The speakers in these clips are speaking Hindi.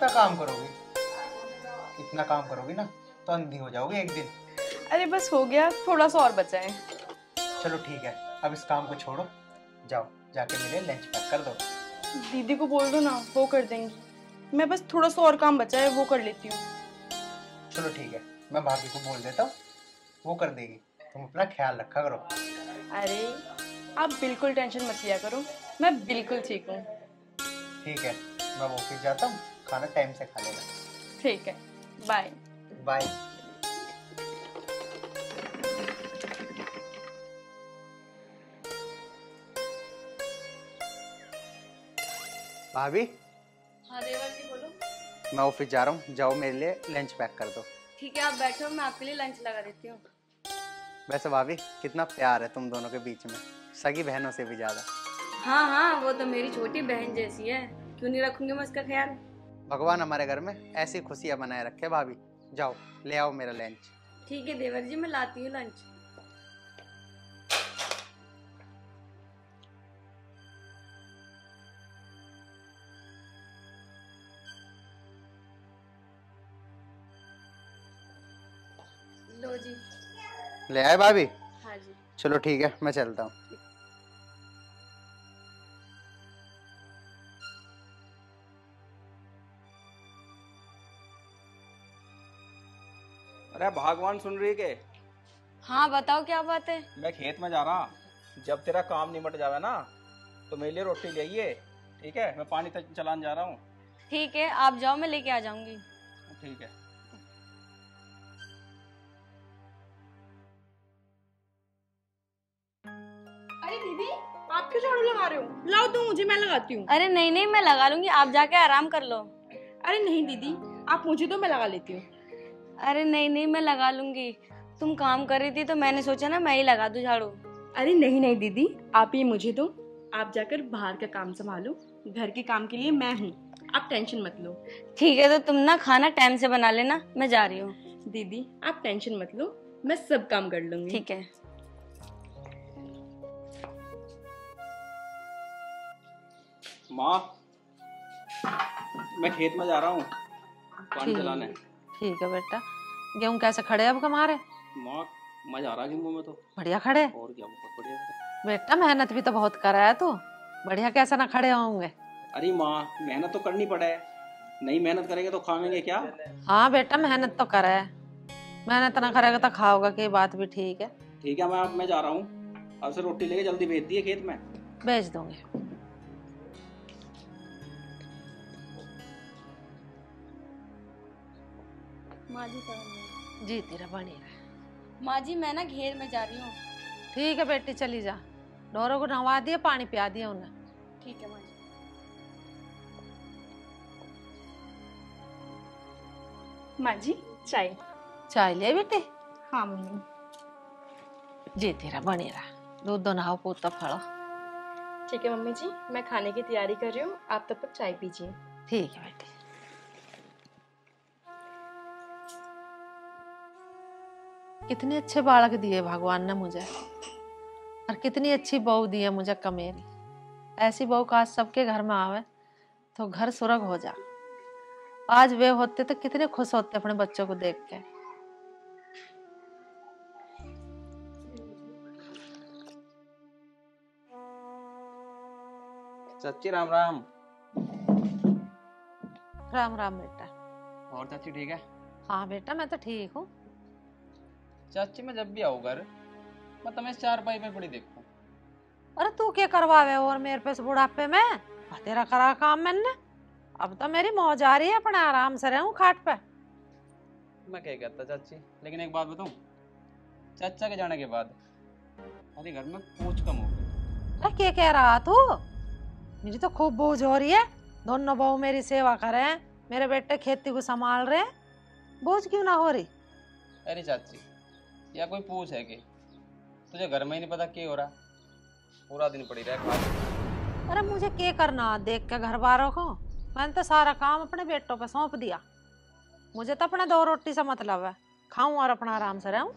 काम करोगी? इतना काम करोगी ना तो अंधी हो जाओगी एक दिन। अरे बस हो गया, थोड़ा सा और बचा है। चलो ठीक है, अब इस काम को छोड़ो, जाओ जाके मेरे लंच पैक कर दो। दीदी को बोल दो ना, वो कर देंगी। मैं बस थोड़ा सा और काम बचा है, वो कर लेती हूँ। चलो ठीक है, मैं भाभी को बोल देता हूँ, वो कर देगी। तुम अपना ख्याल रखा करो। अरे आप बिल्कुल टेंशन मत लिया करो, मैं बिल्कुल ठीक हूँ। ठीक है, मैं ऑफिस जाता हूँ, खाना टाइम से खा लेना। ठीक है, बाय। बाय। भाभी, हाँ देवर जी बोलो। मैं ऑफिस जा रहा हूँ, जाओ मेरे लिए लंच पैक कर दो। ठीक है, आप बैठो, मैं आपके लिए लंच लगा देती हूँ। वैसे भाभी, कितना प्यार है तुम दोनों के बीच में, सगी बहनों से भी ज्यादा। हाँ हाँ, वो तो मेरी छोटी बहन जैसी है, क्यों नहीं रखूंगी मैं उसका ख्याल। भगवान हमारे घर में ऐसी खुशियां बनाए रखे। भाभी जाओ ले आओ मेरा लंच। ठीक है देवर जी, मैं लाती हूँ लंच। लो जी। ले आए भाभी? हाँ जी। चलो ठीक है, मैं चलता हूँ। अरे भगवान, सुन रही के? हाँ बताओ, क्या बात है। मैं खेत में जा रहा, जब तेरा काम निमट जावे ना तो मेरे लिए रोटी ले आइए। ठीक है, मैं पानी तक चलाने जा रहा हूँ। ठीक है, आप जाओ, मैं लेके आ जाऊंगी। ठीक है। अरे दीदी, आप क्यों झाड़ू लगा रहे हो? लाओ तो मुझे, मैं लगाती हूँ। अरे नहीं नहीं, मैं लगा लूंगी, आप जाके आराम कर लो। अरे नहीं दीदी, आप मुझे दो, मैं लगा लेती हूँ। अरे नहीं नहीं, मैं लगा लूंगी। तुम काम कर रही थी तो मैंने सोचा ना मैं ही लगा दूं झाड़ू। अरे नहीं नहीं दीदी, आप ही मुझे दो, आप जाकर बाहर का काम संभालो, घर के काम के लिए मैं हूँ, आप टेंशन मत लो। ठीक है, तो तुम ना खाना टाइम से बना लेना, मैं जा रही हूँ। दीदी आप टेंशन मत लो, मैं सब काम कर लूंगी। ठीक है। माँ, मैं खेत में जा रहा हूँ पानी चलाने। ठीक है बेटा। गेहूं कैसे खड़े अब हमारे? माँ, मजा आ रहा गेहूं में तो। बढ़िया खड़े? और क्या, बहुत बढ़िया। बेटा मेहनत भी तो बहुत करा है तू, बढ़िया कैसे ना खड़े होंगे। अरे माँ, मेहनत तो करनी पड़े, नहीं मेहनत करेंगे तो खाएंगे क्या? हाँ बेटा, मेहनत तो करे है, मेहनत ना करेगा तो खाओगा, की बात भी ठीक है। ठीक है, मैं जा रहा हूँ, अब से रोटी लेके जल्दी भेज दिए खेत में। भेज दूंगी। माँ जी जी तेरा बनी रहे। माँ जी, मैं ना घेर में जा रही हूँ। ठीक है बेटी, चली जा, ढोरों को नहवा दिया, पानी पिया दिया उन्हें। ठीक है माँ जी। माँ जी चाय। चाय लिया बेटी? हाँ मम्मी। जी तेरा बनी रहा, दूध दो नहाओ पूत फड़ो। ठीक है मम्मी जी, मैं खाने की तैयारी कर रही हूँ, आप तब तक चाय पीजिए। ठीक है बेटी। कितने अच्छे बालक दिए भगवान ने मुझे, और कितनी अच्छी बहू दी है मुझे कमेरी। ऐसी बहू का आज सबके घर में आवे तो घर सुरग हो जा। आज वे होते तो कितने खुश होते अपने बच्चों को देख के। चाची राम राम। राम राम बेटा। और चाची ठीक है? हाँ बेटा, मैं तो ठीक हूँ। चाची, मैं जब भी आऊँ घर, मैं तुम्हें चारपाई पे पड़ी देखूं। अरे तू क्या करवावे और मेरे पे बुढ़ापे में? तेरा करा काम मैंने, अब तो मेरी मौज आ रही है, अपने आराम से रहूं खाट पे। मैं क्या कहता चाची, लेकिन एक बात बताऊं, चाचा के जाने के बाद हमारे घर में पूछ कम हो गई। अरे क्या कह रहा तू? मेरी तो खूब बोझ हो रही है, दोनों बहू मेरी सेवा करे हैं, मेरे बेटे खेती को संभाल रहे हैं, बोझ क्यों ना हो रही? अरे चाची, या कोई पूछ है कि तुझे घर में ही नहीं पता क्या हो रहा, पूरा दिन पड़ी रहे खा। अरे मुझे क्या करना देख के घर बारों को, मैंने तो सारा काम अपने बेटों पे सौंप दिया। मुझे तो अपने दो रोटी से मतलब है, खाऊं और अपना आराम से रहूं।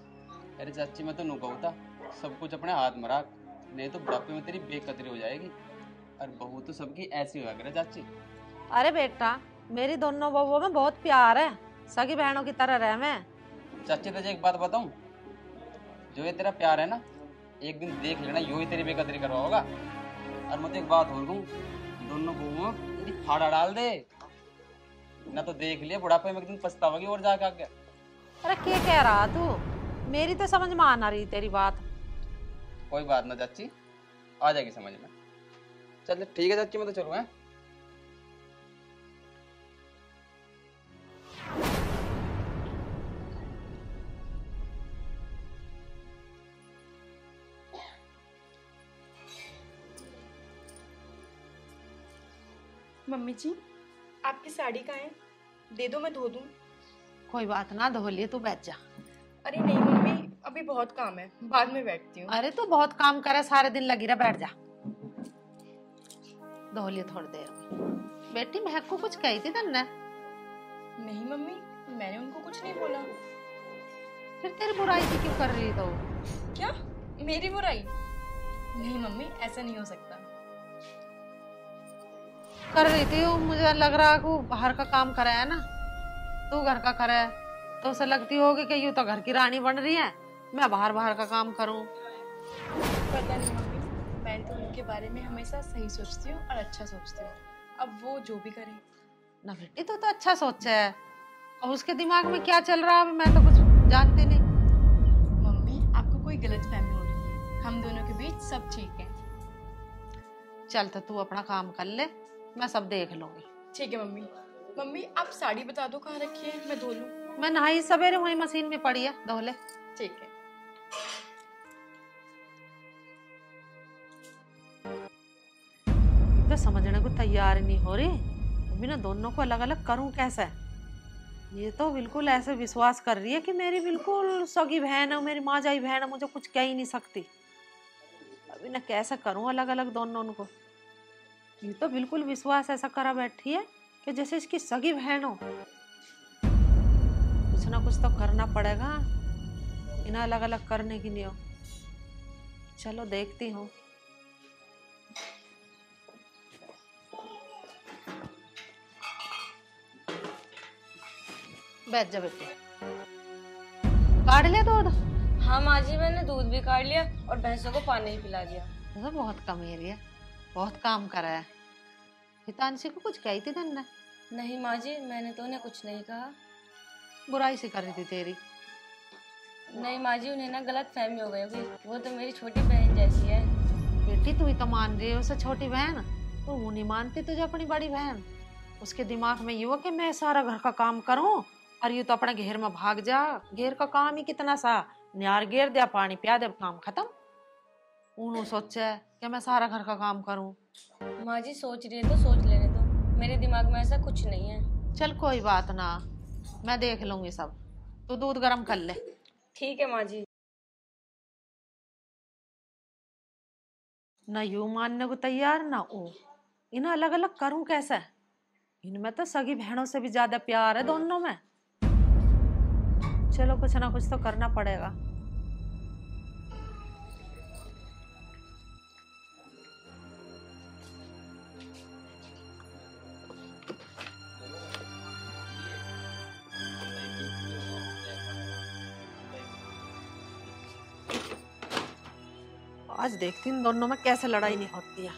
अरे चाची, मैं तो नु कहूँ था, सब कुछ अपने हाथ में रख, नहीं तो बुढ़ापे में तेरी बेकदरी हो जाएगी। और बहू तो सबकी ऐसी हुआ करे चाची। अरे बेटा, मेरी दोनों बहुओं में बहुत प्यार है, सगी बहनों की तरह रह मैं। चाची तुझे एक बात बताऊं, जो ये तेरा प्यार है ना, एक दिन देख लेना यो ही तेरी बेकदरी करवाओगा। और मैं तो एक बात और कहूं, दोनों बहुओं तेरी फाड़ा डाल दे, ना तो देख लिया बुढ़ापे में एक दिन पछताओगी और जाके आगे। अरे क्या कह रहा तू, मेरी तो समझ में आ ना रही तेरी बात। कोई बात ना चाची, आ जाएगी समझ में। चल ठीक है चाची, मैं तो चलूँ। मम्मी जी, आपकी साड़ी कहाँ है? दे दो, मैं धो दूँ। कोई बात ना, धो लिए, तू बैठ जा। अरे नहीं मम्मी, अभी बहुत काम है, बाद में बैठती हूँ। अरे तू बहुत काम करे, सारे दिन लगी रहा, बैठ जा। धो लिए थोड़ी देर में। बेटी महक को कुछ कही थी तन्ने? नहीं मम्मी, मैंने उनको कुछ नहीं बोला। फिर तेरी बुराई की क्यों कर रही तो? क्या मेरी बुराई? नहीं मम्मी, ऐसा नहीं हो सकता। कर रही थी, मुझे लग रहा कि बाहर का काम करे है ना, तू घर का करे, तो उसे लगती होगी कि यूं तो घर की रानी बन रही है, मैं बाहर बाहर का काम करूं। पता नहीं मम्मी, मैं तो उनके बारे में हमेशा सही सोचती हूँ और अच्छा सोचती हूँ। अब वो जो भी करे। ना बेटी, तू तो अच्छा सोचा है, और उसके दिमाग में क्या चल रहा है मैं तो कुछ जानती नहीं। मम्मी, आपको कोई गलतफहमी हो रही है, हम दोनों के बीच सब ठीक है। चल तो तू अपना काम कर ले, मैं सब देख लूंगी। ठीक है मम्मी। मम्मी आप साड़ी बता दो कहाँ रखी है, मैं धो लूँ। मैं नहाई सवेरे वही मशीन में पड़ी है, धो ले। ठीक है। तो समझने को तैयार नहीं हो रही, अभी ना दोनों को अलग अलग करूं कैसे। ये तो बिल्कुल ऐसे विश्वास कर रही है कि मेरी बिल्कुल सगी बहन है, मेरी माजाई बहन है, मुझे कुछ कह ही नहीं सकती। अभी ना कैसे करूं अलग अलग दोनों को। ये तो बिल्कुल विश्वास ऐसा करा बैठी है कि जैसे इसकी सगी बहन हो। कुछ ना कुछ तो करना पड़ेगा इन्हें अलग अलग करने के लिए। चलो देखती हूँ। बैठ जा बेटे। काट लिया दूध? हाँ माँ जी, मैंने दूध भी काट लिया और भैंसों को पानी भी पिला दिया। तो बहुत कमेरी है, बहुत काम करा है। हितांशी को कुछ कही थी तन्ने? नहीं माँ जी, मैंने तो उन्हें कुछ नहीं कहा। बुराई सी कर रही थी तेरी? नहीं माँ जी, उन्हें ना गलत फहमी हो गई होगी, वो तो मेरी छोटी बहन जैसी है। बेटी तू ही तो मान रही है उसे छोटी बहन, तो वो नहीं मानती तुझे अपनी बड़ी बहन। उसके दिमाग में ये हो कि मैं सारा घर का काम करूं और ये तो अपने घेर में भाग जा। घेर का काम ही कितना सा, न्यार घेर दिया, पानी पिया दे, काम खत्म। उन्होंने सोचा कि मैं सारा घर का काम करूं। माँ जी सोच रही है तो सोच लेने दो, मेरे दिमाग में ऐसा कुछ नहीं है। चल कोई बात ना, मैं देख लूंगी सब। तू दूध गर्म कर ले। ठीक है माँ जी। ना यू मानने को तैयार ना ओ, इन्हें अलग अलग करूं कैसे। इनमें तो सगी बहनों से भी ज्यादा प्यार है दोनों में। चलो कुछ ना कुछ तो करना पड़ेगा। आज देखती हूँ दोनों में कैसे लड़ाई नहीं होती है।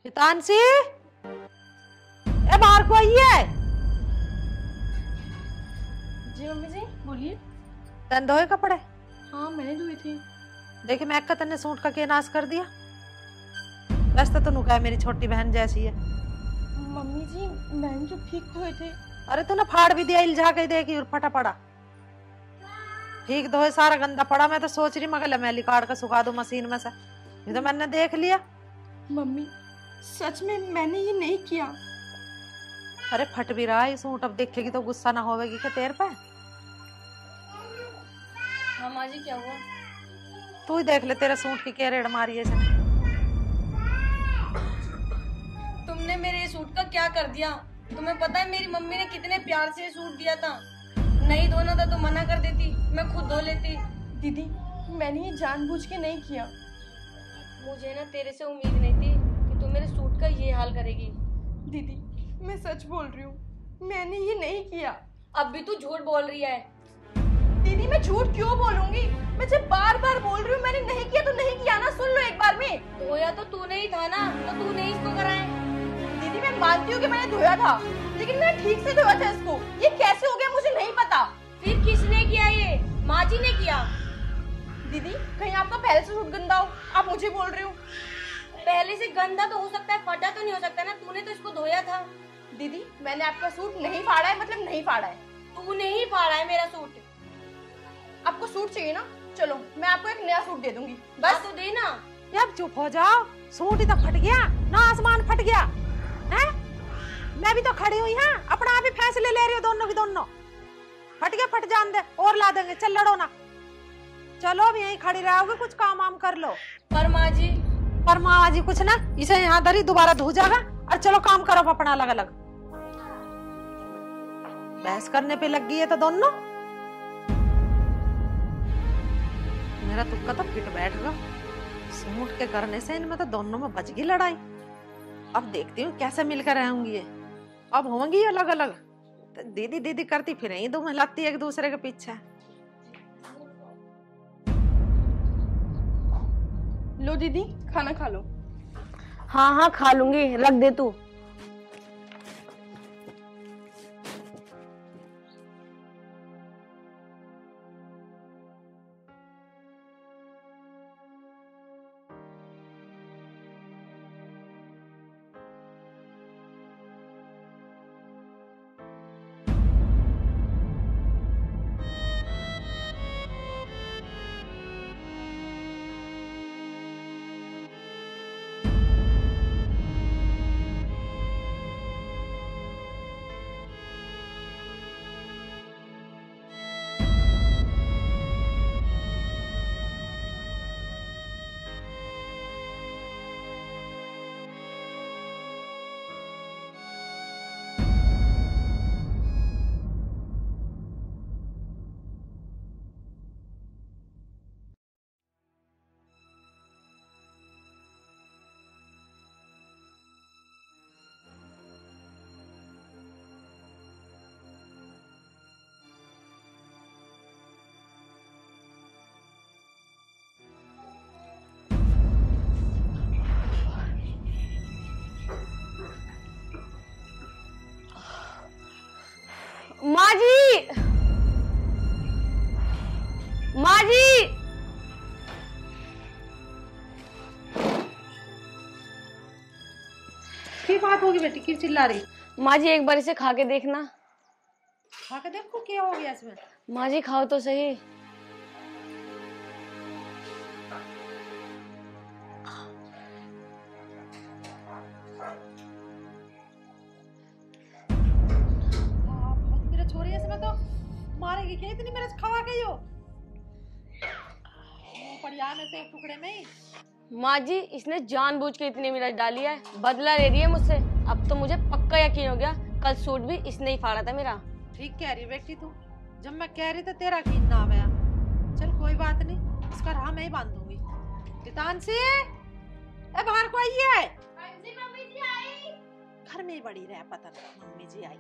हितांशी, ए बाहर को आइए। जी मम्मी जी बोलिए। तन धोए कपड़े? हाँ मैंने धोए थे। देखिए मैं का तन्ने सूट का के नाश कर दिया। वैसे तो नुका है मेरी छोटी बहन जैसी है। मम्मी जी मैंने तो ठीक धोए थे। अरे तूने फाड़ भी दिया, इल्झा के देखी और फटा पड़ा। ठीक धोए, सारा गंदा पड़ा। मैं तो सोच रही मगर मैली काट कर सुखा दूं मशीन में से, ये तो मैंने देख लिया। मम्मी सच में मैंने ये नहीं किया। अरे फट भी रहा है सूट, अब देखेगी तो गुस्सा ना होवेगी क्या तेरे पे? हाँ माँ जी क्या हुआ? तू ही देख ले तेरे सूट की क्या रेड़ मारी है। तुमने मेरे सूट का क्या कर दिया? तुम्हें पता है मेरी मम्मी ने कितने प्यार से सूट दिया था। नहीं धोना था तो मना कर देती, मैं खुद धो लेती। दीदी मैंने ये जानबूझ के नहीं किया। मुझे ना तेरे से उम्मीद नहीं थी कि तू मेरे सूट का ये हाल करेगी। दीदी मैं सच बोल रही हूँ, मैंने ये नहीं किया। अब भी तू झूठ बोल रही है। दीदी मैं झूठ क्यों बोलूंगी? मैं जब बार बार बोल रही हूँ मैंने नहीं किया तो नहीं किया ना, सुन लो एक बार में। धोया तो तूने ही था ना, तो तूने ही इसको कराया। दीदी मैं मानती हूँ कि मैंने धोया था, लेकिन मैंने ठीक से धोया था इसको। ये कैसे हो गया मुझे नहीं पता। फिर किसने किया? ये माँ जी ने किया। दीदी कहीं आपका पहले से सूट गंदा हो, आप मुझे बोल रहे हो। पहले से गंदा तो हो सकता है, फटा तो नहीं हो सकता ना। तूने तो इसको धोया था। दीदी मैंने आपका सूट नहीं फाड़ा है, मतलब नहीं फाड़ा है। तूने ही फाड़ा है मेरा सूट। आपको सूट चाहिए ना, चलो मैं आपको एक नया सूट दे दूंगी। बस तो दे ना। अब चुप हो जाओ, सूट ही तो फट गया ना, आसमान फट गया है। मैं भी तो खड़ी हुई हाँ, अपना आप ही फैसले ले रही हो दोनों की दोनों। फट गया, फट जान दे, और ला देंगे। चल लड़ो ना, चलो अब यहीं खड़ी रहोगे, कुछ काम वाम कर लो। पर माँ जी, पर माँ जी कुछ ना, इसे यहाँ दरी दोबारा धो जाएगा। और चलो काम करो अपना अलग अलग। बहस करने पे लग गई है तो दोनों। मेरा तुक्का तो फिट बैठ गया, सूट के करने से इनमें तो दोनों में बच गई लड़ाई। अब देखती हूँ कैसे मिलकर रहूंगी ये। अब होंगी अलग अलग, तो दीदी दीदी करती फिर यही दोनों लगती एक दूसरे के पीछे। लो दीदी खाना खा लो। हाँ हाँ खा लूंगी, रख दे तू। माँ जी, माँ जी, क्या बात होगी बेटी, क्यों चिल्ला रही? माँ जी एक बार इसे खा के देखना। खा के देखो क्या हो गया इसमें। माँ जी खाओ तो सही। मारेगी क्या इतनी मिर्च खवा के यो? पड़िया में से एक टुकड़े में ही। माँ जी इसने जानबूझ के इतनी मिर्च डाली है, बदला ले रही है मुझसे। अब तो मुझे पक्का यकीन हो गया, कल सूट भी इसने ही फाड़ा था मेरा। ठीक कह रही बेटी तू, जब मैं कह रही तो तेरा यकीन ना आया। चल कोई बात नहीं, इसका राह मैं ही बांध दूंगी। गीतांशी, ए बाहर को आई है। मम्मी जी आई। घर में ही बड़ी रहे, पता नहीं मम्मी जी आई।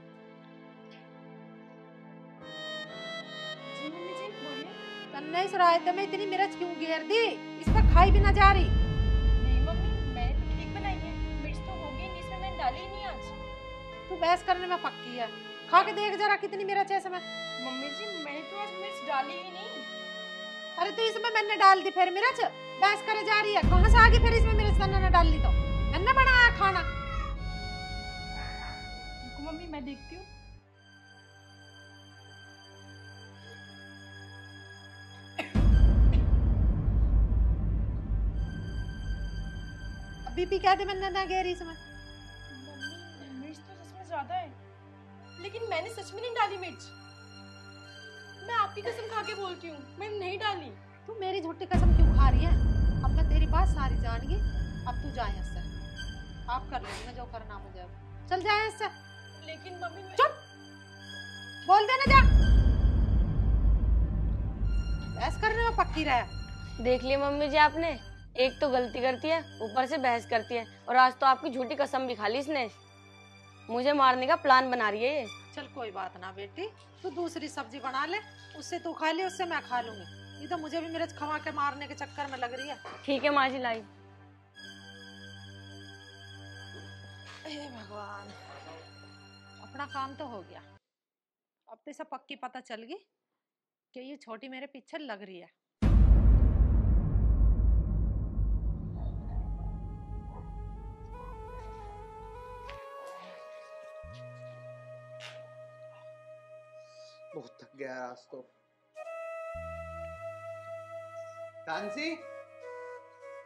नहीं सुरायते में इतनी मिर्च क्यों घेर दी? इस पर खाई भी ना जा रही। नहीं मम्मी मैंने तो ठीक बनाई है, मिर्च तो होगी नहीं, इसमें मैंने डाली नहीं आज। तू बहस करने में पक्की है, खा के देख जरा कितनी मिर्च है इसमें। मम्मी जी मैंने तो आज मिर्च डाली ही नहीं। अरे तो इसमें मैंने डाल दी फिर मिर्च, बहस करे जा रही है। कहाँ से आगे फिर इसमें मिर्च ना डाल ली तो मैंने बनाया खाना। मम्मी मैं देखती हूँ। बीपी क्या दे मैंने ना गहरी इसमें। मम्मी मिर्च तो सच में ज्यादा है, लेकिन मैंने सच में नहीं डाली मिर्च। मैं आपकी कसम खा के बोलती हूँ, मैंने नहीं डाली। तू मेरी झूठी कसम क्यों खा रही है? अब मैं तेरी बात सारी जान गई, अब तू जा यहाँ से। आप कर लेंगे जो करना मुझे। चल जाए इससे। लेकिन मम्मी मैं... चुप, बोल देना जा। बहस करने में पक्की रहे। देख लिया मम्मी जी आपने, एक तो गलती करती है ऊपर से बहस करती है, और आज तो आपकी झूठी कसम भी खा ली इसने। मुझे मारने का प्लान बना रही है ये। चल कोई बात ना बेटी, तू दूसरी सब्जी बना ले, उससे तू खा ले, उससे मैं खा लूंगी। ये तो मुझे भी मिर्च खवा के मारने के चक्कर में लग रही है। ठीक है माँ जी, लाई। हे भगवान, अपना काम तो हो गया। अब तो सब पक्की पता चल गई कि ये छोटी मेरे पीछे लग रही है। बहुत थक गया है आज तो। तानसी,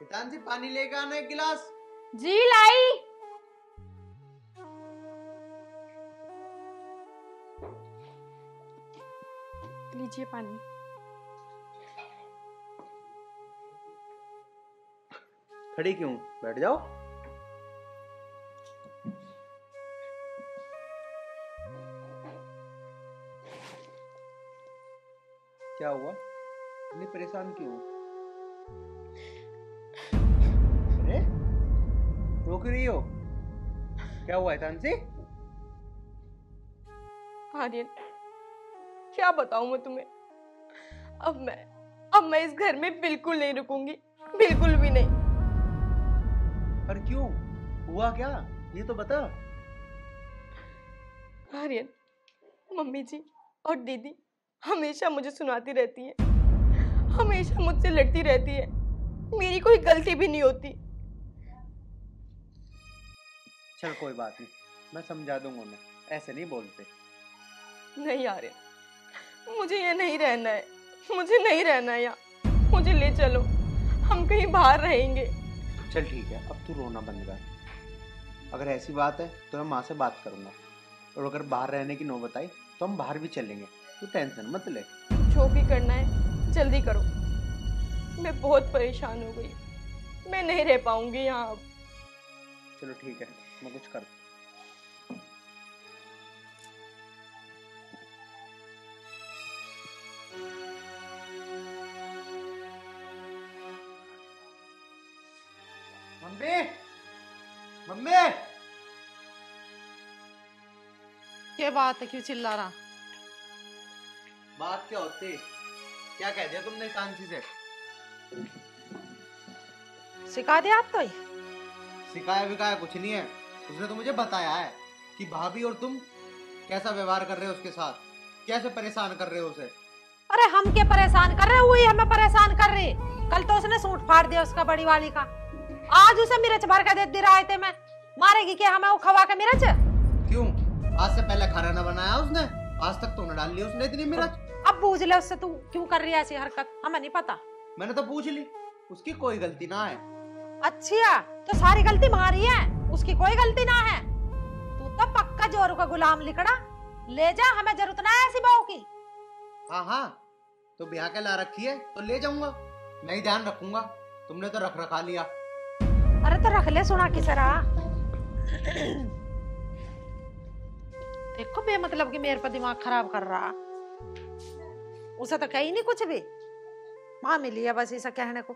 तानसी पानी लेकर आना एक गिलास। जी लाई। लीजिए पानी। खड़ी क्यों, बैठ जाओ। क्या हुआ, इतनी परेशान क्यों? अरे रोक रही हो, क्या हुआ है तानसी? आर्यन, क्या बताऊं मैं तुम्हें। अब मैं इस घर में बिल्कुल नहीं रुकूंगी, बिल्कुल भी नहीं। पर क्यों, हुआ क्या, ये तो बता। आर्यन, मम्मी जी और दीदी हमेशा मुझे सुनाती रहती है, हमेशा मुझसे लड़ती रहती है, मेरी कोई गलती भी नहीं होती। चल कोई बात नहीं, मैं समझा दूंगा उन्हें, ऐसे नहीं बोलते। नहीं आर्यन, मुझे यहाँ नहीं रहना है, मुझे नहीं रहना है यहाँ, मुझे ले चलो, हम कहीं बाहर रहेंगे। चल ठीक है, अब तू रोना बंद कर। अगर ऐसी बात है तो मैं माँ से बात करूंगा, और अगर बाहर रहने की नौबत आई तो हम बाहर भी चलेंगे, तू टेंशन मत ले। जो भी करना है जल्दी करो, मैं बहुत परेशान हो गई, मैं नहीं रह पाऊंगी यहाँ अब। चलो ठीक है, मैं कुछ करता। मम्मी, मम्मी, क्या बात है, क्यों चिल्ला रहा? बात क्या होती, क्या कह दिया तुमने तानसी से? सिखा दिया आप तो ही? सिखाया विखाया कुछ नहीं है, उसने तो मुझे बताया है कि भाभी और तुम कैसा व्यवहार कर रहे हो उसके साथ, कैसे परेशान कर रहे हो उसे। अरे हम क्या परेशान कर रहे, वही हमें परेशान कर रही। कल तो उसने सूट फाड़ दिया उसका बड़ी वाली का, आज उसे मिर्च भर के दे रहा है। मैं मारेगी क्या हमें वो खवा के मिर्च? क्यों, आज से पहले खाना ना बनाया उसने, आज तक तो न डाल ली उसने इतनी मिर्च। अब पूछ ले उससे, तू क्यों कर रही है ऐसी हरकत, हमें नहीं पता। मैंने तो पूछ ली, उसकी कोई गलती ना है। अच्छा, तो सारी गलती हमारी है, उसकी कोई गलती ना है। तू तो पक्का जोरू का गुलाम लिखड़ा, ले जा, हमें जरूरत ना है ऐसी बहू की। हाँ हाँ, तो ब्याह के ला रखी है तो ले जाऊंगा, नहीं ध्यान रखूंगा, तुमने तो रख रखा लिया। अरे तो रख ले, सुना किस रहा। देखो बेमतलब की मेरे पर दिमाग खराब कर रहा, उसे तो कही नहीं कुछ भी, माँ मिली है बस ऐसा कहने को।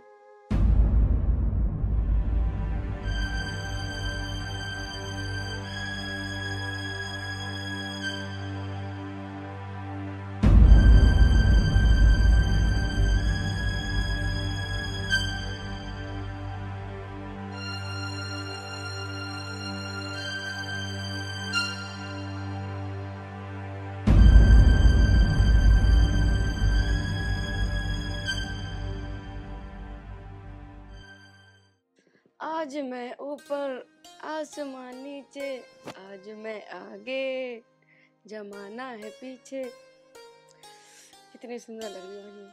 आज मैं ऊपर आसमान नीचे, आज मैं आगे जमाना है पीछे। कितनी सुंदर लग रही है।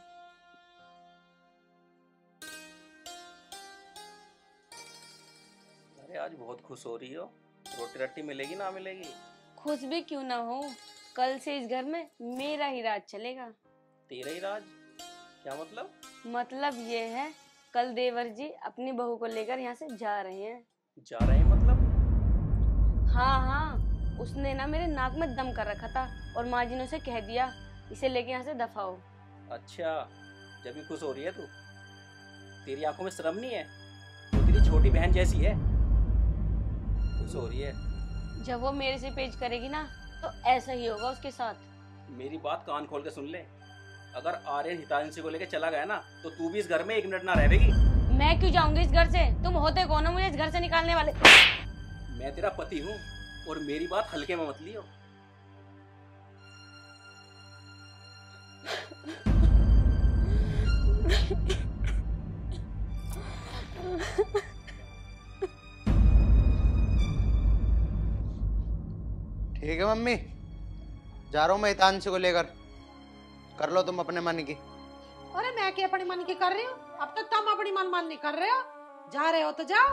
अरे आज बहुत खुश हो रही हो, रोटी रट्टी मिलेगी ना मिलेगी? खुश भी क्यों ना हो, कल से इस घर में मेरा ही राज चलेगा। तेरा ही राज? क्या मतलब? मतलब ये है, कल देवर जी अपनी बहू को लेकर यहाँ से जा रहे हैं। जा रहे हैं मतलब? हाँ हाँ, उसने ना मेरे नाक में दम कर रखा था और माँ जी ने उसे कह दिया इसे लेके यहाँ से दफा हो। अच्छा, जब भी खुश हो रही है तू? तेरी आंखों में शर्म नहीं है? वो तेरी छोटी बहन जैसी है, खुश हो रही है। जब वो मेरे से पेच करेगी ना तो ऐसा ही होगा उसके साथ। मेरी बात कान खोल के सुन ले, अगर आर्यन हितांशी को लेके चला गया ना तो तू भी इस घर में 1 मिनट ना रहेगी। मैं क्यों जाऊंगी इस घर से? तुम होते कौन हो मुझे इस घर से निकालने वाले? मैं तेरा पति हूँ और मेरी बात हल्के में मत लियो। ठीक है मम्मी, जा रहा हूँ मैं हितांशी को लेकर, कर लो तुम अपने मन की। अरे मैं क्या अपनी मन की कर रही हूँ? अब तो तुम अपनी मनमानी कर रहे हो। जा रहे हो तो जाओ।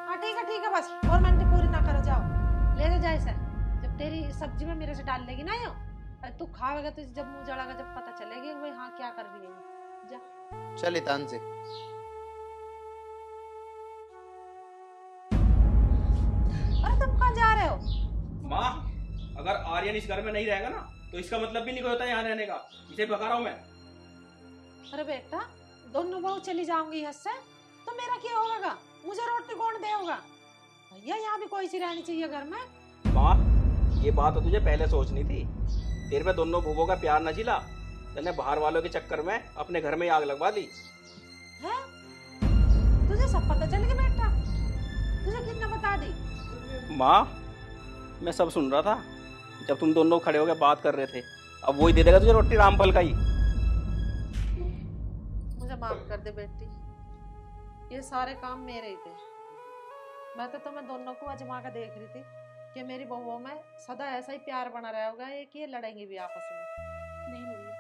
हाँ ठीक है बस फॉर्मेलिटी पूरी ना करो, जाओ ले ले जाए सर। जब तेरी सब्जी में मेरे से डाल लेगी ना यो, तू खाएगा तो जब मुंह जड़ागा जब पता चलेगी भाई हाँ क्या कर रही है। जा चल हितांशी। अरे तुम कहाँ जा रहे हो? माँ, अगर आर्यन इस घर में नहीं रहेगा ना तो इसका मतलब भी नहीं होता यहाँ रहने का। इसे भगा रहा हूँ मैं। अरे बेटा, दोनों बहू चली जाऊंगी यहाँ से तो मेरा क्या होगा? मुझे रोटी कौन देगा? भैया यहाँ भी कोई सी रहनी चाहिए घर में। माँ, ये बात तो तुझे पहले सोचनी थी। तेरे पे दोनों बूबों का प्यार न जिला, तूने बाहर वालों के चक्कर में अपने घर में आग लगवा दी है? तुझे सब पता चल गया बेटा? तुझे किसने बता दी? माँ, मैं सब सुन रहा था जब तुम दोनों खड़े होकर बात कर रहे थे। अब वही दे देगा तुझे रोटी रामफल का ही। मुझे माफ कर दे बेटी, ये सारे काम मेरे ही थे। मैं तो तुम्हें दोनों को आजमा कर देख रही थी कि मेरी बहुओं में सदा ऐसा ही प्यार बना रहा होगा, एक ये लड़ेंगे भी आपस में। नहीं मम्मी,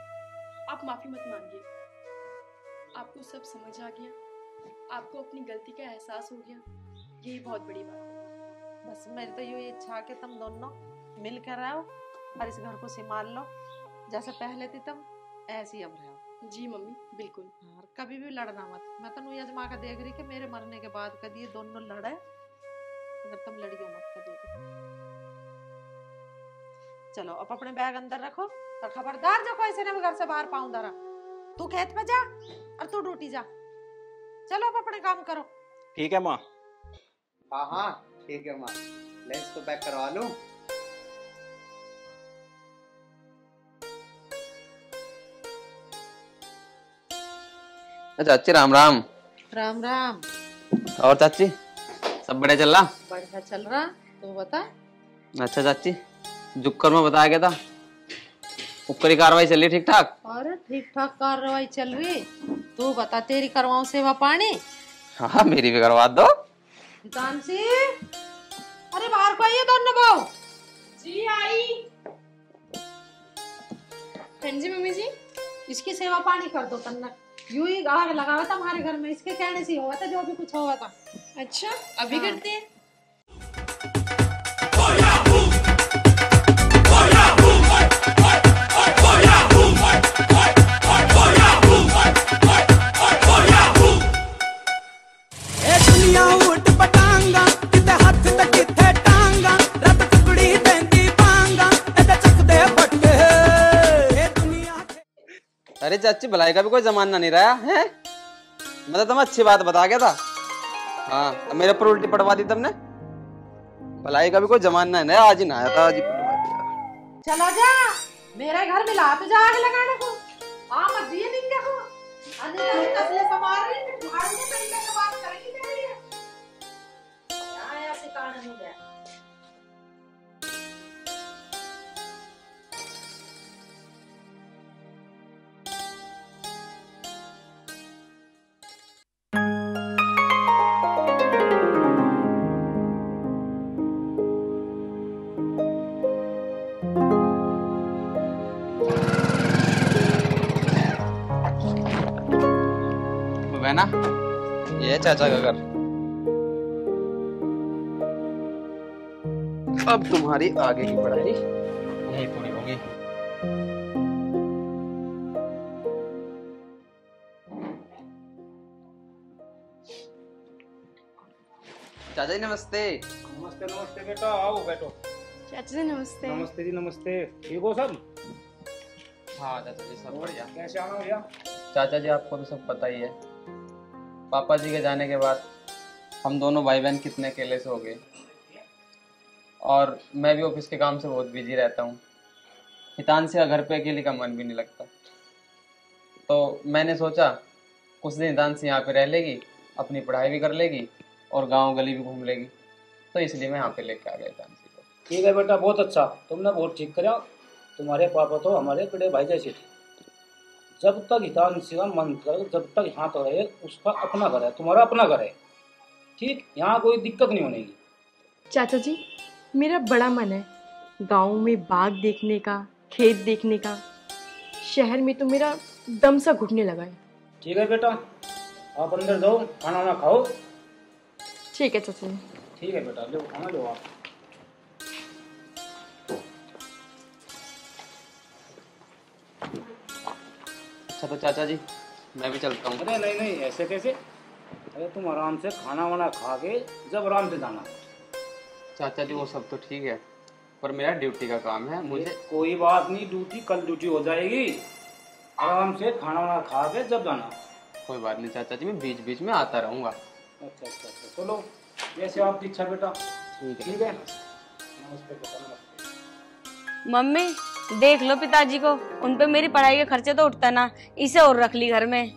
आप माफी मत मांगिए। आपको सब समझ आ गया, आपको अपनी गलती का एहसास हो गया, यही बहुत बड़ी बात है। बस मेरी तो यही इच्छा है कि तुम दोनों मिल कर रहो और इस घर को संभाल लो। जैसे पहले थी तुम ऐसी अब रहो। जी मम्मी, बिल्कुल। और कभी भी लड़ना मत। मैं तो ये आजमा कर देख रही कि मेरे मरने के बाद कभी ये दोनों लड़े, अगर तुम लड़ियो मत कभी। चलो अब अपने बैग अंदर रखो और खबरदार जो कोई से ना घर से बाहर पाऊं दरा। तू खेत पे जा और तू ड्यूटी जा। चलो अब अपने काम करो। ठीक है माँ। हाँ ठीक है माँ, लंच तो पैक करवा लूं। चाची राम राम। राम राम। और चाची सब बढ़िया चल रहा? बढ़िया चल रहा, तू बता। अच्छा चाची, जुक्कर में बताया गया था, उपकरी कार्रवाई चल रही ठीक ठाक? अरे ठीक ठाक कार्रवाई चल रही। तू बता, तेरी करवाऊं सेवा पानी? हाँ मेरी भी करवा दो। हितांशी, अरे बाहर को आइए दोनों बहू। जी आई। हाँ जी मम्मी जी। इसकी सेवा पानी कर दो तन्ना। यूं ही आग लगा था हमारे घर में, इसके कहने से हुआ था जो भी कुछ हुआ था। अच्छा, अभी हाँ। करते हैं। अरे चाची, भलाई का भी कोई जमाना नहीं रहा है। मैं तो तुम्हें अच्छी बात बता गया था। हाँ, मेरे पर उल्टी पड़वा दी तुमने। भलाई का भी कोई जमाना नहीं, आज ही ना आया था, आज ही पड़वा दिया। चला जा मेरे घर में, ला तो जा आग लगाने को। हाँ मत दिए नहीं देखो अंदर तसले समार रही है, झाड़ के तरीके से बात करेंगी तेरी है। क्या ऐसे कारण हो गया? ना, ये चाचा का घर। अब तुम्हारी आगे की पढ़ाई यही पूरी होगी। चाचा जी नमस्ते। नमस्ते नमस्ते बेटा, आओ बैठो। चाचा जी नमस्ते। नमस्ते जी नमस्ते। ठीक हो सब? हाँ चाचा जी सब बढ़िया। कैसे आना भैया? चाचा जी आपको तो सब पता ही है, पापा जी के जाने के बाद हम दोनों भाई बहन कितने अकेले से हो गए। और मैं भी ऑफिस के काम से बहुत बिजी रहता हूँ। हितांशी का घर पे अकेले का मन भी नहीं लगता। तो मैंने सोचा कुछ दिन हितांशी यहाँ पे रह लेगी, अपनी पढ़ाई भी कर लेगी और गांव गली भी घूम लेगी। तो इसलिए मैं यहाँ पे लेके आ गया हितांशी को। ठीक है बेटा, बहुत अच्छा, तुमने बहुत ठीक करा। तुम्हारे पापा तो हमारे बड़े भाई जैसे थे। जब तक हितांशी का मन कर, जब तक यहाँ तो रहे, उसका अपना घर है, तुम्हारा अपना घर है। ठीक, यहाँ कोई दिक्कत नहीं होने की। चाचा जी, मेरा बड़ा मन है गांव में बाग देखने का, खेत देखने का। शहर में तो मेरा दम सा घुटने लगा है। ठीक है बेटा, आप अंदर जाओ, खाना वाना खाओ। ठीक है चाचा जी। ठीक है बेटा, लो खाना लो आप। अच्छा तो चाचा जी मैं भी चलता हूँ। अरे नहीं नहीं, ऐसे कैसे? अरे तुम आराम से खाना वाना खा के जब आराम से जाना। चाचा जी वो सब तो ठीक है, पर मेरा ड्यूटी का काम है। मुझे कोई बात नहीं, ड्यूटी कल ड्यूटी हो जाएगी। आराम से खाना वाना खा के जब जाना। कोई बात नहीं चाचा जी, मैं बीच बीच में आता रहूँगा। अच्छा अच्छा अच्छा, चलो जैसे आपकी इच्छा बेटा। ठीक है। ठीक है, नमस्ते बेटा, नमस्ते। मम्मी देख लो पिताजी को, उन पे मेरी पढ़ाई के खर्चे तो उठता ना, इसे और रख ली घर में।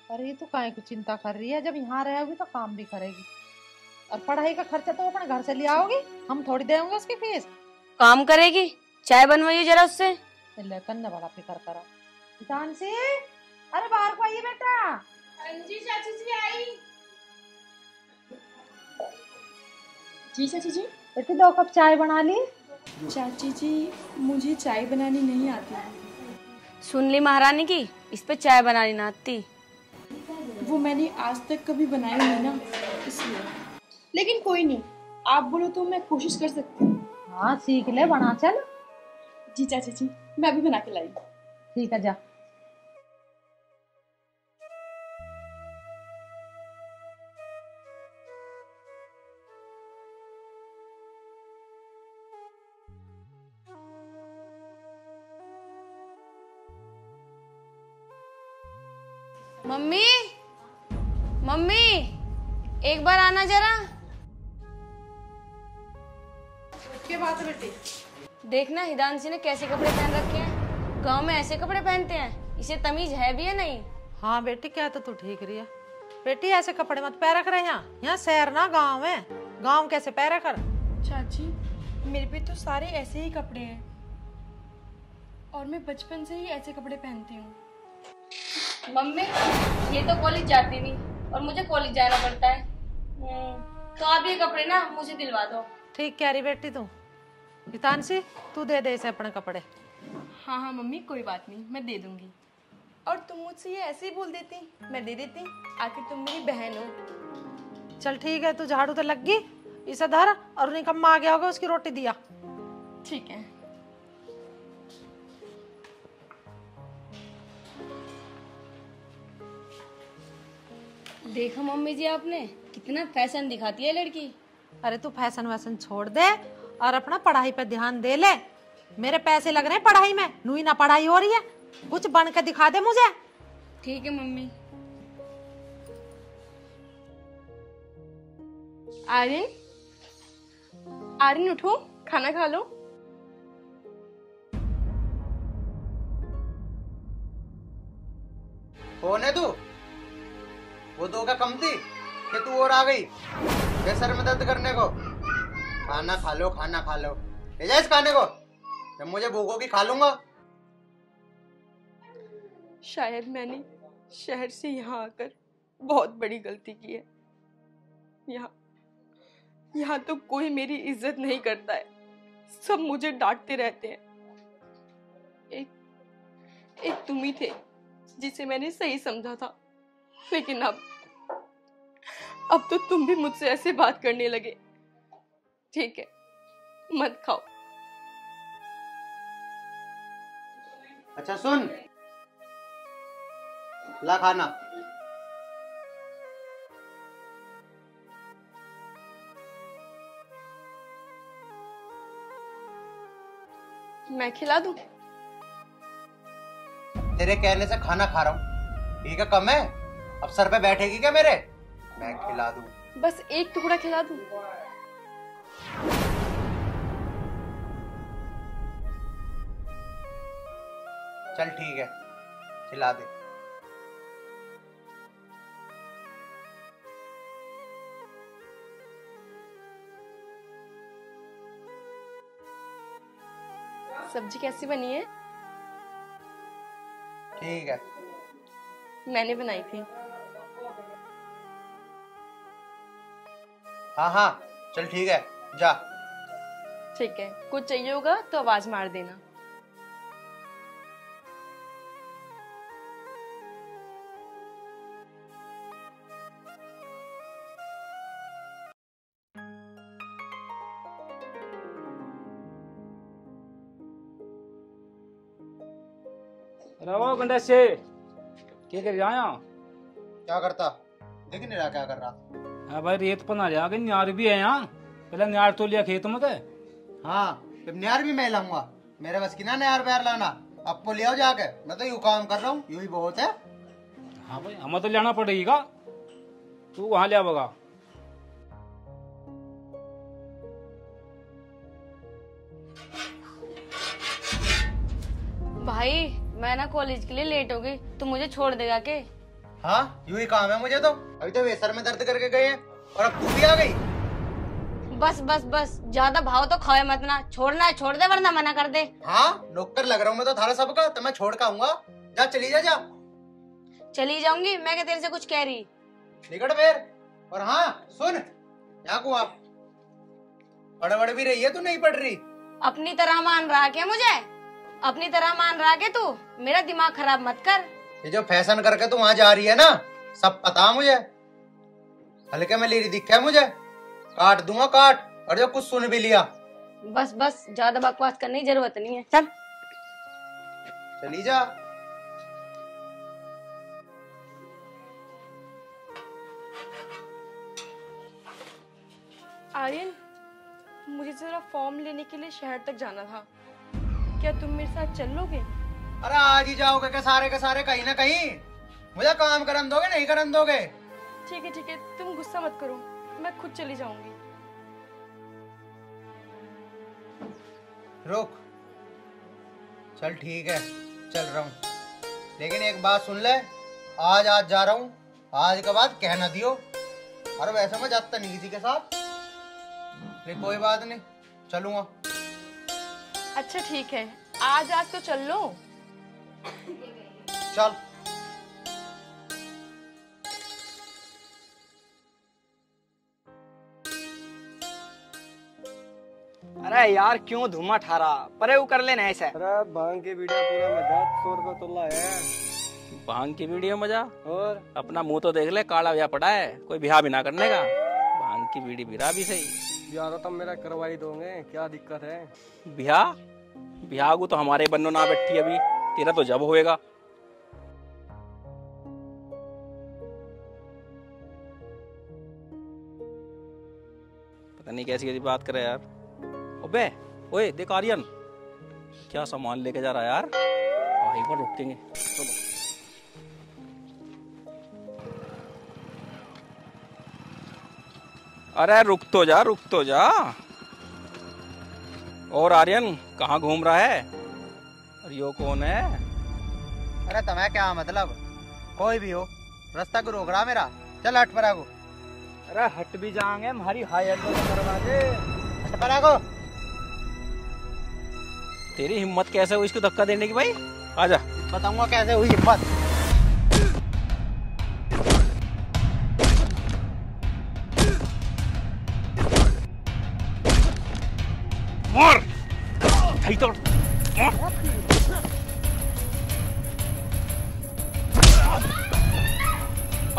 अरे ये तो काहे को चिंता कर रही है, जब यहाँ रहेगी तो काम भी करेगी और पढ़ाई का खर्चा तो अपने घर से ले आओगी, हम थोड़ी देंगे उसकी फीस। काम करेगी, चाय बनवाइए जरा उससे। कन्ने बड़ा फिक्र करा। हितांशी, अरे बाहर को आइए बेटा। हाँ जी चाची जी, आई। जी चाची जी। बेटी 2 कप चाय बना ली। चाची जी, मुझे चाय बनानी नहीं आती। सुन ली महारानी की, इस पे चाय बनानी ना आती। वो मैंने आज तक कभी बनाई नहीं ना, इसलिए। लेकिन कोई नहीं, आप बोलो तो मैं कोशिश कर सकती हूँ। हाँ सीख ले, बना चल। जी चाची जी, मैं अभी बना के लाई। ठीक है जा। मम्मी मम्मी एक बार आना जरा। क्या बात है बेटी? देखना हिदांशी ने कैसे कपड़े पहन रखे हैं। गांव में ऐसे कपड़े पहनते हैं, इसे तमीज है भी या नहीं? हाँ बेटी, क्या तो तू ठीक रही है। बेटी ऐसे कपड़े मत पैर रख रहे यहाँ शहर ना गांव है। गांव कैसे पैर रख? चाची, मेरे पे तो सारे ऐसे ही कपड़े हैं और मैं बचपन से ही ऐसे कपड़े पहनती हूँ। मम्मी ये तो कॉलेज जाती नहीं और मुझे कॉलेज जाना पड़ता है। तो आप ये कपड़े ना मुझे दिलवा दो। ठीक कह रही बेटी तू। हितांशी तू दे दे इसे अपने कपड़े। हाँ हाँ मम्मी, कोई बात नहीं, मैं दे दूंगी। और तुम मुझसे ये ऐसे ही बोल देती, मैं दे देती। आखिर तुम मेरी बहन हो। चल ठीक है, तू झाड़ू तो लग गई, इसे धर और निकम्मा आ गया होगा उसकी रोटी दिया। ठीक है। देखा मम्मी जी आपने, कितना फैशन दिखाती है लड़की। अरे तू फैशन वैसन छोड़ दे और अपना पढ़ाई पे ध्यान दे ले। मेरे पैसे लग रहे हैं पढ़ाई में, नूई ना पढ़ाई हो रही है। कुछ बन के दिखा दे मुझे। ठीक है मम्मी। आर्यन, आर्यन उठो, खाना खा लो। कौन है तू? वो 2 का कम थी कि तू और आ गई सर में दर्द करने को? खाना खा लो, खाना खा लो, ले जा इस खाने को। जब मुझे भूख होगी खा लूंगा। शायद मैंने शहर से यहाँ आकर बहुत बड़ी गलती की है। यहाँ तो कोई मेरी इज्जत नहीं करता है, सब मुझे डांटते रहते हैं। एक तुम ही थे जिसे मैंने सही समझा था, लेकिन अब तो तुम भी मुझसे ऐसे बात करने लगे। ठीक है, मत खाओ। अच्छा सुन, ला खाना। मैं खिला दूं? तेरे कहने से खाना खा रहा हूँ, ठीक है? कम है? अब सर पे बैठेगी क्या मेरे? मैं खिला दूं। बस एक टुकड़ा खिला दूं? चल ठीक है, खिला दे। सब्जी कैसी बनी है? ठीक है। मैंने बनाई थी। हाँ हाँ, चल ठीक है, जा। ठीक है, कुछ चाहिए होगा तो आवाज मार देना। रहो गंडे से क्या कर जाया? क्या करता? देख नहीं रहा क्या कर रहा? हाँ भाई, रेत पर ना जाके न्यार भी है यहाँ। पहले न्यार तो लिया खेत में के। हाँ, फिर न्यार भी मैं लाऊंगा। मेरे बस की ना न्यार बैर लाना। अब को ले आओ जाके, मैं तो यूं काम कर रहा हूँ, यूं ही बहुत है। हाँ भाई, हमें तो लेना पड़ेगा। तू वहां ले आवेगा। भाई मैं ना कॉलेज के लिए लेट हो गई, तो मुझे छोड़ देगा के? हाँ, यूं ही काम है मुझे तो। अभी तो वे सर में दर्द करके गए हैं और अब तू भी आ गई। बस बस बस, ज्यादा भाव तो खाए मत ना। छोड़ना है छोड़ दे, वरना मना कर दे। हाँ, नौकर लग रहा हूँ मैं तो थारा सबका, तो मैं छोड़ के आऊंगा। जा, चली जा। चली जाऊंगी मैं, क्या तेरे से कुछ कह रही? निकट फिर। और हाँ सुन, यहाँ को आप पढ़ भी रही है, तू नहीं पढ़ रही? अपनी तरह मान रहा क्या मुझे? अपनी तरह मान रहा के तू? मेरा दिमाग खराब मत कर। ये जो फैशन करके तू वहां जा रही है ना, सब पता मुझे। हल्के में ले रही दिखा है मुझे, काट दूंगा काट। और जो कुछ सुन भी लिया। बस बस, ज्यादा बकवास करने की जरूरत नहीं है, चल। चली जा। आर्यन, मुझे जरा फॉर्म लेने के लिए शहर तक जाना था। क्या तुम मेरे साथ चल लोगे? अरे आज ही जाओगे के सारे कहीं ना कहीं? मुझे काम करन दोगे, नहीं करन दोगे? ठीक है, तुम गुस्सा मत करो, मैं खुद चली जाऊंगी। रुक, चल ठीक है, चल रहा हूँ। लेकिन एक बात सुन ले, आज जा रहा हूँ, आज के बाद कहना दियो। और वैसे मैं जाता नहीं किसी के साथ, लेकिन कोई बात नहीं, चलूंगा। अच्छा ठीक है, आज तो चल लो। चल। अरे यार क्यों धुआं ठारा, परे वो कर लेना ऐसा। अरे भांग की वीडियो पूरा मजा 100 रुपया तोला है। भांग की वीडियो मजा? और अपना मुंह तो देख ले, काला ब्याह पड़ा है, कोई ब्याह भी ना करने का। भांग की बीड़ी बिरा भी सही। ब्याह तो मेरा करवाई दोगे, क्या दिक्कत है? ब्याह ब्याह को तो हमारे बन्नो ना बैठी अभी, तेरा तो जब होएगा। पता नहीं कैसी कैसी बात करे यार। अबे ओए देख आर्यन, क्या सामान लेके जा रहा है यार। एक बार रुकेंगे। अरे रुक तो जा। और आर्यन कहाँ घूम रहा है? और यो कौन है? अरे तुम्हें क्या मतलब? कोई भी हो, रास्ता को रोक रहा मेरा। चल हट पर आगो। अरे हट भी जाएंगे, हमारी हायर तो करवा दे। हट पर आगो। तेरी हिम्मत कैसे हुई इसको धक्का देने की भाई? आजा। बताऊंगा कैसे हुई हिम्मत। मार। तो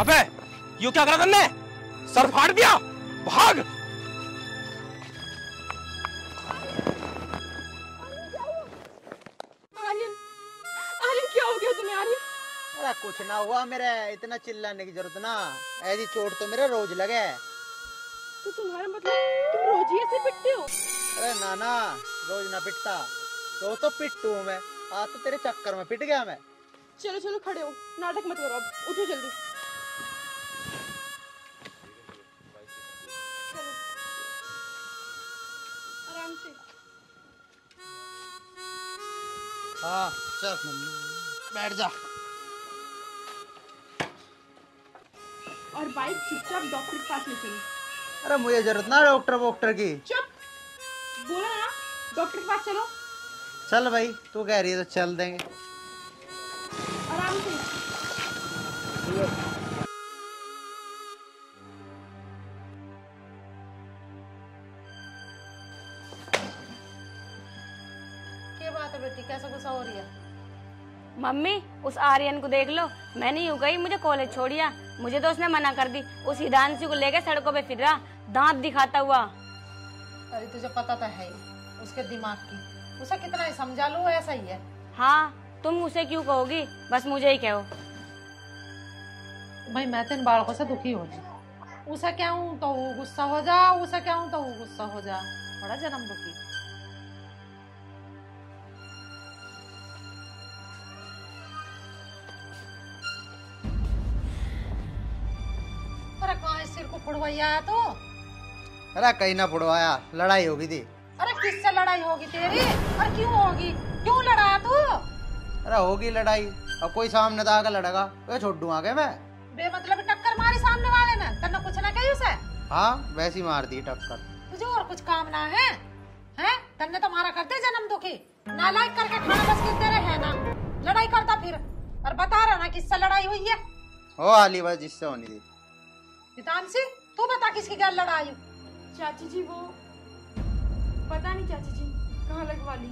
अबे यो क्या करा तुमने? सर फाड़ दिया, भाग। आर्यन क्या हो गया तुम्हें आर्यन? अरे कुछ ना हुआ मेरे, इतना चिल्लाने की जरूरत ना। ऐसी चोट तो मेरे रोज लगे। तो तुम्हारा मतलब तुम रोज ही ऐसे पिटते हो? अरे ना, रोज ना पिटता। तो पिट्टू हूँ मैं, आज तो तेरे चक्कर में पिट गया मैं। चलो चलो खड़े हो, नाटक मत करो, अब उठो जल्दी। चलो आराम से। हाँ चल बैठ जा। और बाइक चुपचाप डॉक्टर के पास ले चलो। अरे मुझे जरूरत ना डॉक्टर की। चुप, बोला ना डॉक्टर के पास चलो। चल भाई तू कह रही है तो चल देंगे। आराम से। क्या बात है बेटी, कैसा गुस्सा हो रही है? मम्मी उस आर्यन को देख लो, मैंने यूं गई मुझे कॉलेज छोड़िया, मुझे तो उसने मना कर दी। उस हिदांशु को लेके सड़कों पे फिर रहा, दांत दिखाता हुआ। अरे तुझे पता तो है ही उसके दिमाग की, उसे कितना ही समझा लो ऐसा ही है। हाँ तुम उसे क्यों कहोगी, बस मुझे ही कहो। भाई मैं तो इन बालकों से दुखी हो जी, उसे क्या हूँ तो वो गुस्सा हो जा, उसे क्या हूँ तो वो गुस्सा हो जा, बड़ा जन्म दुखी। अरे कहाँ सिर को फुड़वाइया है तो? अरे कहीं ना फुड़वाया, लड़ाई होगी थी। अरे किससे लड़ाई होगी तेरी, और क्यों होगी, क्यों लड़ा तू? अरे होगी लड़ाई, अब कोई सामने तो आकर लड़ेगा, तो छोड़ दूं आगे मैं। बेमतलब टक्कर मारी सामने वाले ने, तन्ने कुछ ना कही उसे? हाँ वैसी मार दी टक्कर। तुझे और कुछ काम ना है? हैं? तन्ने तो मारा करते जन्म दुखी, नालायक करके खाना बस गिरते रहे ना, लड़ाई करता फिर। और बता रहा ना किससे लड़ाई हुई है? हो आली बस जिससे होनी थी। हितांशी तू बता किसकी क्या लड़ाई? चाची जी वो पता नहीं चाची जी कहाँ लगवा ली।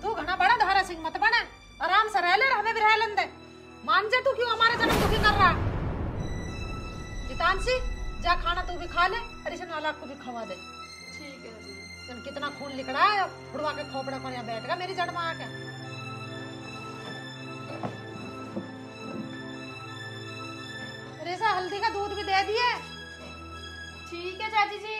तू घना बड़ा धारा सिंह मत बना, आराम से रह ले, हमें भी रह लेने दे। मान जा तू क्यों हमारे जन्म दुखी कर रहा? हितांशी जा खाना तू भी खा ले, और इसे नालायक को भी खवा दे। ठीक है जी। तुम कितना खून लिकड़ा है, फुड़वा के खोपड़े पर यहाँ बैठ गया मेरी जड़ में आके। रेसा हल्दी का दूध भी दे दिए। ठीक है चाची जी।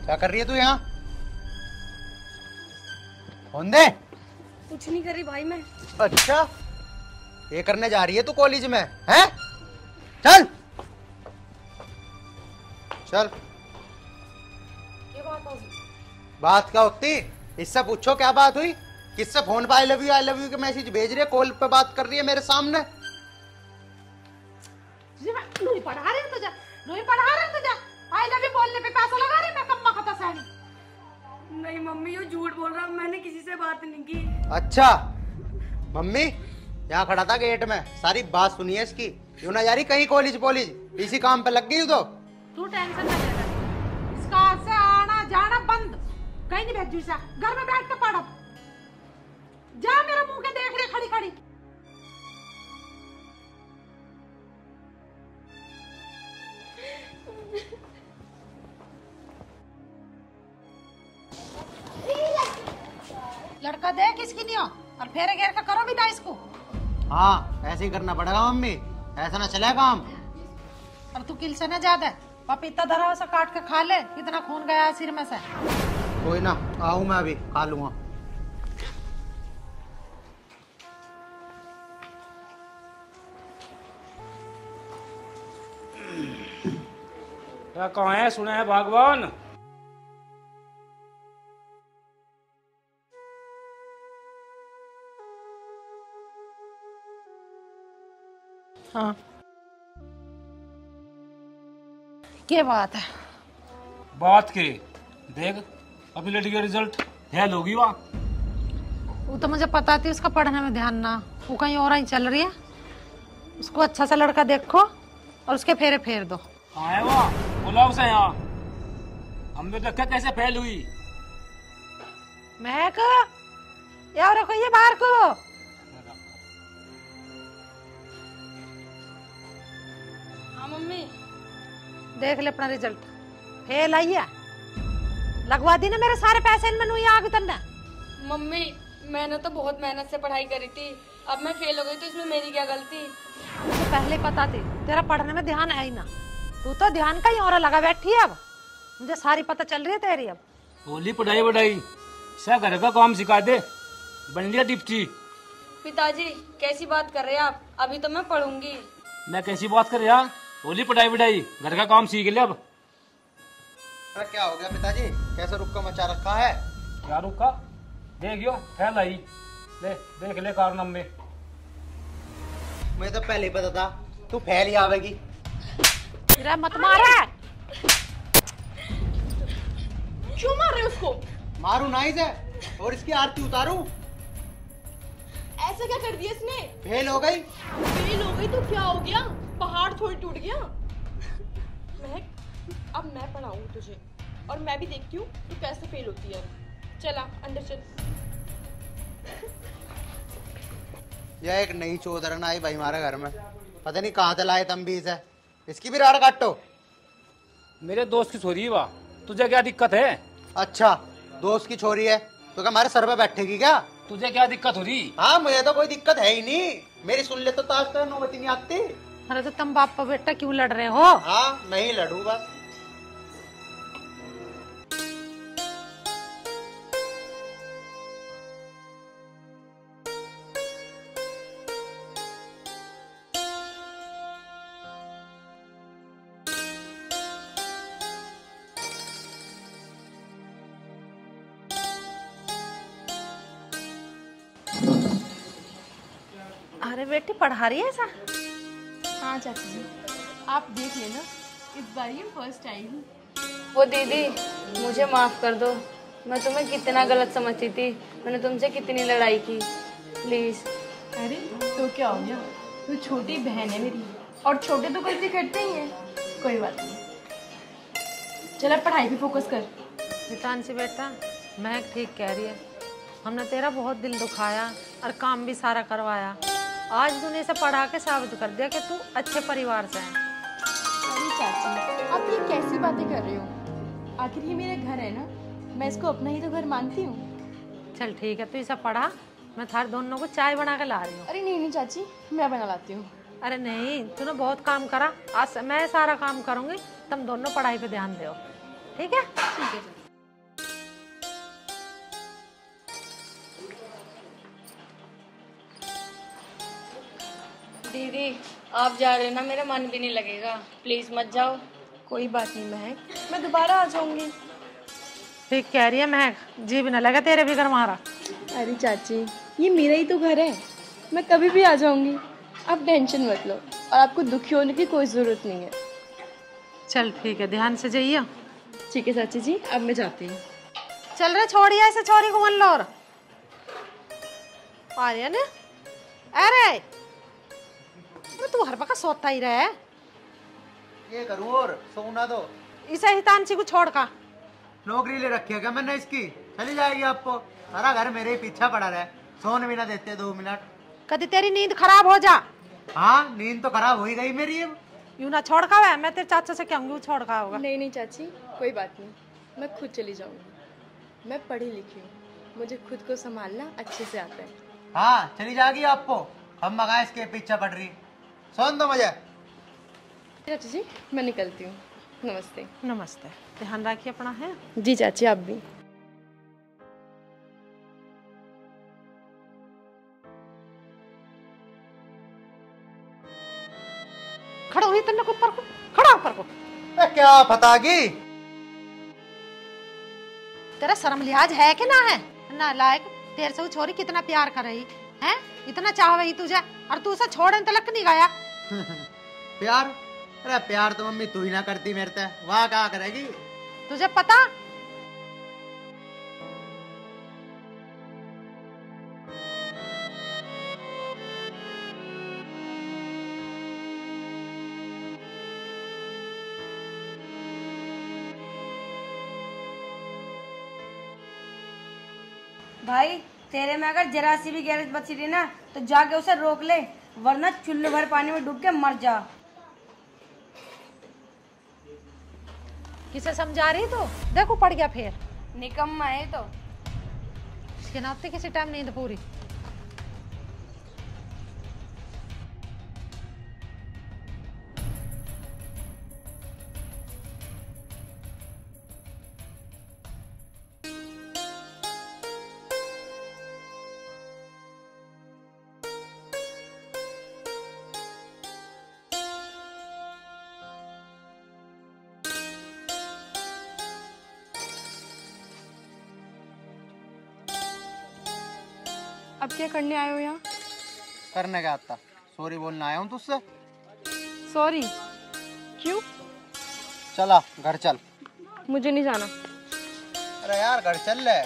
क्या कर रही है तू यहाँ? फोन दे। कुछ नहीं कर रही भाई मैं। अच्छा ये करने जा रही है तू कॉलेज में, हैं? चल चल। ये बात होगी? बात क्या होती, इससे पूछो क्या बात हुई। किससे फोन पे आई लव यू के मैसेज भेज रही है, कॉल पे बात कर रही है मेरे सामने। नहीं पढ़ा रहे तुझे, नहीं पढ़ा रहे तुझे, आई लव यू बोलने पे पैसा लगा रही, मैं कम्मा खाता सहनी। नहीं मम्मी वो झूठ बोल रहा, मैंने किसी से बात नहीं की। अच्छा मम्मी यहाँ खड़ा था गेट में, सारी बात सुनी है इसकी, क्यों ना जा रही कहीं कॉलेज, इसी काम पे लग गई तो। तू टेंशन ना ले, इसका आज से आना जाना बंद, कहीं नहीं भेजू इसे, घर में बैठ के पढ़। जा मेरे मुंह के देख रहे खड़ी खड़ी। लड़का देख किसकी नहीं हो, और फेरे घेर का करो भी था इसको। हाँ ऐसे ही करना पड़ेगा मम्मी, ऐसा ना चले काम। और तू किल से ना ज्यादा पपीता धरा सा काट के खा ले, कितना खून गया है सिर में से। कोई ना, आऊं मैं अभी खा लूंगा। क्या कहाँ है, सुना है भगवान? हाँ क्या बात है? बात के देख, अभी लड़की का रिजल्ट फेल होगी वहाँ। वो तो मुझे पता थी उसका पढ़ने में ध्यान ना, वो कहीं और ही चल रही है। उसको अच्छा सा लड़का देखो और उसके फेरे फेर दो। कहाँ है वो? बोला उसे यहाँ। हमने देखा कैसे फेल हुई। महक, यार रखो ये बाहर को। हाँ मम्मी। देख ले अपना रिजल्ट, फेल आई है। लगवा दी ना मेरे सारे पैसे इनमें नहीं आगे तन्ने। मम्मी मैंने तो बहुत मेहनत से पढ़ाई करी थी, अब मैं फेल हो गई तो इसमें मेरी क्या गलती? मुझे पहले पता थी तेरा पढ़ने में ध्यान है ही ना, तू तो ध्यान का ही और लगा बैठी है। अब मुझे सारी पता चल रही है तेरी। अब बोली पढ़ाई बढ़ाई सब घर का काम सिखा दे, बन लिया डिप्टी। पिताजी कैसी बात कर रहे हैं आप? अभी तो मैं पढ़ूंगी। मैं कैसी बात कर रहा? बोली पढ़ाई बढ़ाई घर का काम सीख ले अब। अरे क्या हो गया पिताजी, कैसे रुक का मचा रखा है? क्या रुका? देखियो फेल आई, ले देख ले कारनाम में। मुझे तो पहले ही पता था तू फेल ही आवेगी। तेरा मत मारे। क्यों मार रहे हो उसको? मारू ना इसे और इसकी आरती उतारू। ऐसा क्या कर दिया इसने? फेल हो गई। फेल हो गई तो क्या हो गया? पहाड़ थोड़ी टूट गया। महक, अब मैं पढ़ाऊंगी तुझे और मैं भी देखती हूँ तू कैसे फेल होती है। चला अंदर चल। यह एक नई चौधरन आई भाई हमारे घर में, पता नहीं कहाँ से लाए तुम भी इसे। इसकी भी राड़ काटो। मेरे दोस्त की छोरी है वाह, तुझे क्या दिक्कत है? अच्छा दोस्त की छोरी है तो क्या हमारे सर पे बैठेगी क्या? तुझे क्या दिक्कत हो रही? हाँ मुझे तो कोई दिक्कत है ही नहीं, मेरी सुन ले तो आज तक नौबत ही नहीं आती। अरे तो तुम बाप बेटा क्यों लड़ रहे हो? हाँ नहीं लड़ू बस। अरे बेटी पढ़ा रही है ऐसा? हाँ चाची जी, आप देख लेना, इस बार ही फर्स्ट आई हूँ। वो दीदी मुझे माफ कर दो, मैं तुम्हें कितना गलत समझती थी, मैंने तुमसे कितनी लड़ाई की, प्लीज। अरे तो क्या हो गया, तो छोटी बहन है मेरी और छोटे तो गलती करते ही हैं, कोई बात नहीं। चल अब पढ़ाई पे फोकस कर। हितांशी बेटा महक ठीक कह रही है, हमने तेरा बहुत दिल दुखाया और काम भी सारा करवाया। आज तूने इसे पढ़ा के साबित कर दिया कि तू अच्छे परिवार से है। अरे चाची आप ये कैसी बातें कर रही हो? आखिर ये मेरा घर है ना, मैं इसको अपना ही तो घर मानती हूँ। चल ठीक है, तू इसे पढ़ा, मैं थार दोनों को चाय बना के ला रही हूँ। अरे नहीं नहीं चाची, मैं बना लाती हूँ। अरे नहीं, तूने बहुत काम करा, आज मैं सारा काम करूँगी, तुम दोनों पढ़ाई पे ध्यान दो, ठीक है? ठीक है। दीदी आप जा रहे हो ना, मेरा मन भी नहीं लगेगा, प्लीज मत जाओ। कोई बात नहीं महक, मैं दोबारा आ जाऊंगी। ठीक कह रही है महक, जी भी न लगा तेरे भी घर मारा। अरे चाची ये मेरा ही तो घर है, मैं कभी भी आ जाऊंगी, आप टेंशन मत लो और आपको दुखी होने की कोई ज़रूरत नहीं है। चल ठीक है, ध्यान से जाइए। ठीक है चाची जी, अब मैं जाती हूँ। चल रहे छोड़िए इसे, छोरी को मन लो। आर्यन अरे तू हर वक्त सोता ही रहे। ये करूँ और सोना दो। इसे हितांशी को छोड़ का नौकरी ले रखी है क्या मैंने इसकी? चली जाएगी आपको, सारा घर मेरे ही पीछा पड़ा रहे, सोने भी ना देते 2 मिनट। कभी तेरी नींद खराब हो जा। हाँ नींद तो खराब हो ही गई मेरी। अब यूं ना छोड़ का, मैं तेरे चाचा से कहूंगी वो छोड़ का होगा। नहीं नहीं चाची कोई बात नहीं, मैं खुद चली जाऊंगी, मैं पढ़ी लिखी हूँ, मुझे खुद को संभालना अच्छे से आता है। हाँ चली जाएगी आपको, हम मगा इसके पीछा पड़ रही। सुन तो मुझे। चाची जी मैं निकलती हूँ, नमस्ते। नमस्ते, ध्यान रखिए अपना है। जी चाची आप भी। खड़ा हुई तुमने ऊपर को, खड़ा ऊपर को। क्या पता की तेरा शर्म लिहाज है कि ना है? ना लायक, तेरे से वो छोरी कितना प्यार कर रही है, इतना चाह रही तुझे, और तू उसे छोड़ने तलक नहीं गया। प्यार? अरे प्यार तो मम्मी तू ही ना करती मेरे से, वहाँ क्या करेगी? तुझे पता? भाई तेरे में अगर जरा सी भी गैरज बची रही ना तो जाके उसे रोक ले, वरना चुल्लू भर पानी में डूब के मर जा। किसे समझा रही तो देखो पड़ गया फिर। निकम्मा है तो। इसके नाते किसी टाइम नींद पूरी। अब क्या करने आए हो यहाँ? करने क्या आता, सॉरी बोलना आया हूँ तुझसे। सॉरी? क्यों? चला घर चल। मुझे नहीं जाना। अरे यार घर चल ले,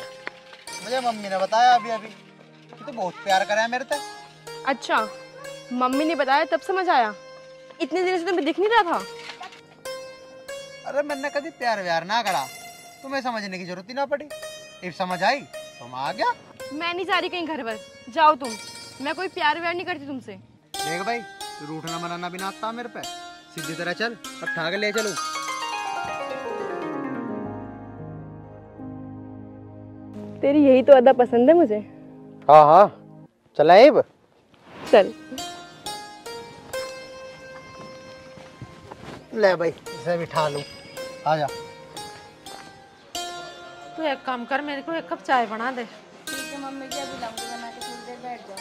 मुझे मम्मी ने बताया अभी अभी कि तू बहुत प्यार करे है मेरे से। अच्छा, मम्मी ने बताया तब समझ आया? इतने दिन से तुम्हें दिख नहीं रहा था? अरे मैंने कभी प्यार व्यार ना करा, तुम्हें समझने की जरूरत ही ना पड़ी। अब समझ आई तो मैं आ गया। मैं नहीं जा रही कहीं घर पर, जाओ तुम। मैं कोई प्यार व्यार नहीं करती तुमसे। देख भाई, तू रूठना मनाना भी ना आता मेरे पे, सीधी तरह चल, अब ठा के ले चलूं। तेरी यही तो अदा पसंद है मुझे। हाँ हाँ चला अब चल। ले भाई इसे बिठा लूं, आ जा। तू एक काम कर, मेरे को एक कप चाय बना दे। ठीक है मम्मी जी, अभी लाऊंगी बना के, थोड़ी देर बैठ जाओ।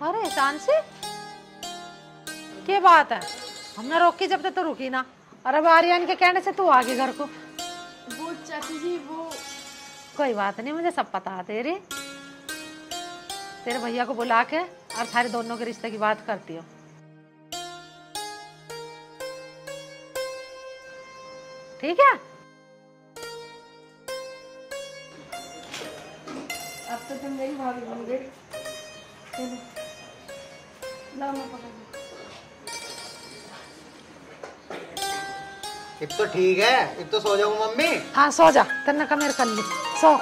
अरे शांति, क्या बात है? हमने रोकी जब तक तो रुकी ना, और अब आर्यन के कहने से तू आ गई घर को। वो चाची जी वो कोई बात नहीं, मुझे सब पता है। तेरे भैया को बुला के और थारे दोनों के रिश्ते की बात करती हो। ठीक है? अब तो तुम मेरी भाभी बन गई। लाओ मैं पकड़ लूं। अब तो ठीक है, अब तो सो जाऊं मम्मी। हाँ सो जा, तेरे का मेरे कर ली, सो।